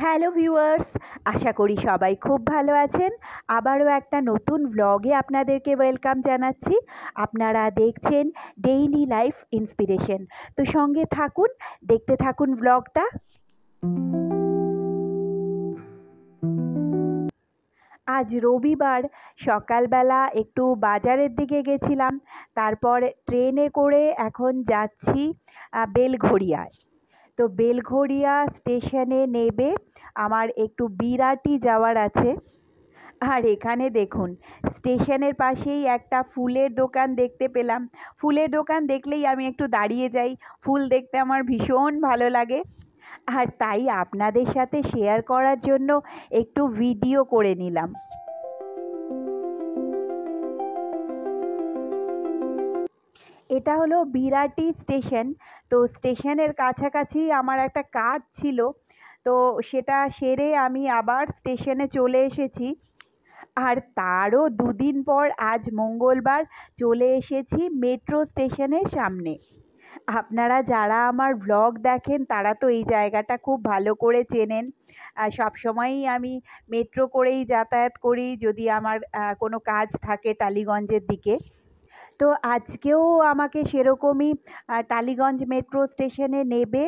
Hello viewers, আশা করি সবাই খুব ভালো আছেন। আবারও একটা নতুন ব্লগে আপনাদেরকে ওয়েলকাম জানাচ্ছি। আপনারা দেখছেন ডেইলি লাইফ ইন্সপিরেশন। তো সঙ্গে থাকুন, দেখতে থাকুন ব্লগটা। আজ রবিবার সকালবেলা একটু বাজারের দিকে গেছিলাম, তারপর ট্রেনে করে এখন যাচ্ছি বেলঘড়িয়ায়। তো বেলঘড়িয়া স্টেশনে নেবে আমার একটু বিরাটি যাওয়ার আছে। আর এখানে দেখুন, স্টেশনের পাশেই একটা ফুলের দোকান দেখতে পেলাম। ফুলের দোকান দেখলেই আমি একটু দাঁড়িয়ে যাই, ফুল দেখতে আমার ভীষণ ভালো লাগে। আর তাই আপনাদের সাথে শেয়ার করার জন্য একটু ভিডিও করে নিলাম। এটা হলো বিরাটি স্টেশন। তো স্টেশনের কাছাকাছি আমার একটা কাজ ছিল, তো সেটা সেরে আমি আবার স্টেশনে চলে এসেছি। আর তারও দুদিন পর আজ মঙ্গলবার চলে এসেছি মেট্রো স্টেশনের সামনে। আপনারা যারা আমার ব্লগ দেখেন তারা তো এই জায়গাটা খুব ভালো করে চেনেন। সবসময়ই আমি মেট্রো করেই যাতায়াত করি যদি আমার কোনো কাজ থাকে টালিগঞ্জের দিকে। তো আজকেও আমাকে সেরকমই টালিগঞ্জ মেট্রো স্টেশনে নেবে।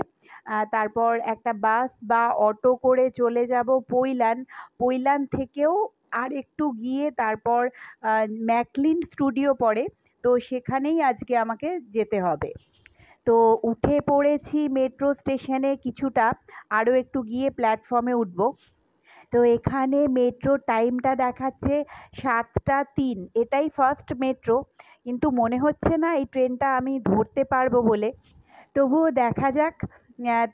তারপর একটা বাস বা অটো করে চলে যাব পৈলান। পৈলান থেকেও আর একটু গিয়ে তারপর ম্যাকলিন স্টুডিও পড়ে, তো সেখানেই আজকে আমাকে যেতে হবে। তো উঠে পড়েছি মেট্রো স্টেশনে কিছুটা, আরও একটু গিয়ে প্ল্যাটফর্মে উঠব। তো এখানে মেট্রো টাইমটা দেখাচ্ছে 7টা 3। এটাই ফার্স্ট মেট্রো, কিন্তু মনে হচ্ছে না এই ট্রেনটা আমি ধরতে পারবো বলে। তবুও দেখা যাক।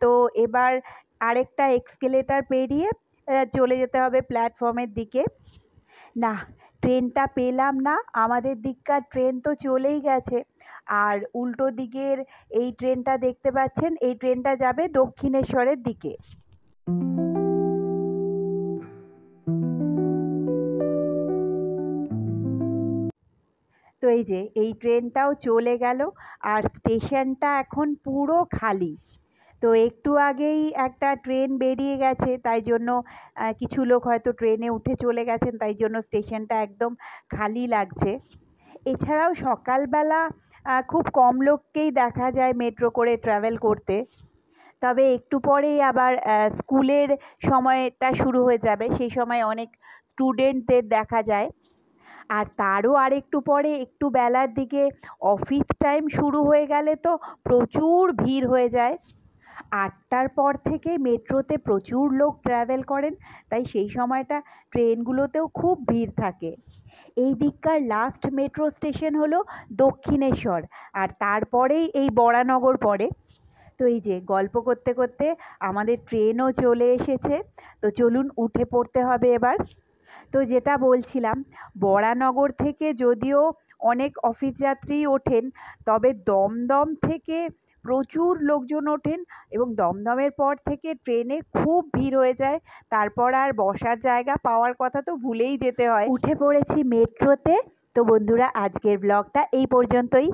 তো এবার আরেকটা এক্সকেলেটার পেরিয়ে চলে যেতে হবে প্ল্যাটফর্মের দিকে। না, ট্রেনটা পেলাম না। আমাদের দিককার ট্রেন তো চলেই গেছে। আর উল্টো দিকের এই ট্রেনটা দেখতে পাচ্ছেন, এই ট্রেনটা যাবে দক্ষিণেশ্বরের দিকে। তো এই যে এই ট্রেনটাও চলে গেল, আর স্টেশনটা এখন পুরো খালি। তো একটু আগেই একটা ট্রেন বেরিয়ে গেছে, তাই জন্য কিছু লোক হয়তো ট্রেনে উঠে চলে গেছেন, তাই জন্য স্টেশনটা একদম খালি লাগছে। এছাড়াও সকালবেলা খুব কম লোককেই দেখা যায় মেট্রো করে ট্রাভেল করতে। তবে একটু পরেই আবার স্কুলের সময়টা শুরু হয়ে যাবে, সেই সময় অনেক স্টুডেন্টদের দেখা যায়। আর তারও আরেকটু পরে একটু বেলার দিকে অফিস টাইম শুরু হয়ে গেলে তো প্রচুর ভিড় হয়ে যায়। 8টার পর থেকে মেট্রোতে প্রচুর লোক ট্রাভেল করেন, তাই সেই সময়টা ট্রেনগুলোতেও খুব ভিড় থাকে। এই দিককার লাস্ট মেট্রো স্টেশন হলো দক্ষিণেশ্বর, আর তারপরেই এই বরানগর পড়ে। তো এই যে গল্প করতে করতে আমাদের ট্রেনও চলে এসেছে। তো চলুন উঠে পড়তে হবে এবার। তো যেটা বলছিলাম, বরানগর থেকে যদিও অনেক অফিস যাত্রী ওঠেন, তবে দমদম থেকে প্রচুর লোকজন ওঠেন, এবং দমদমের পর থেকে ট্রেনে খুব ভিড় হয়ে যায়। তারপর আর বসার জায়গা পাওয়ার কথা তো ভুলেই যেতে হয়। উঠে পড়েছি মেট্রোতে। তো বন্ধুরা, আজকের ব্লগটা এই পর্যন্তই।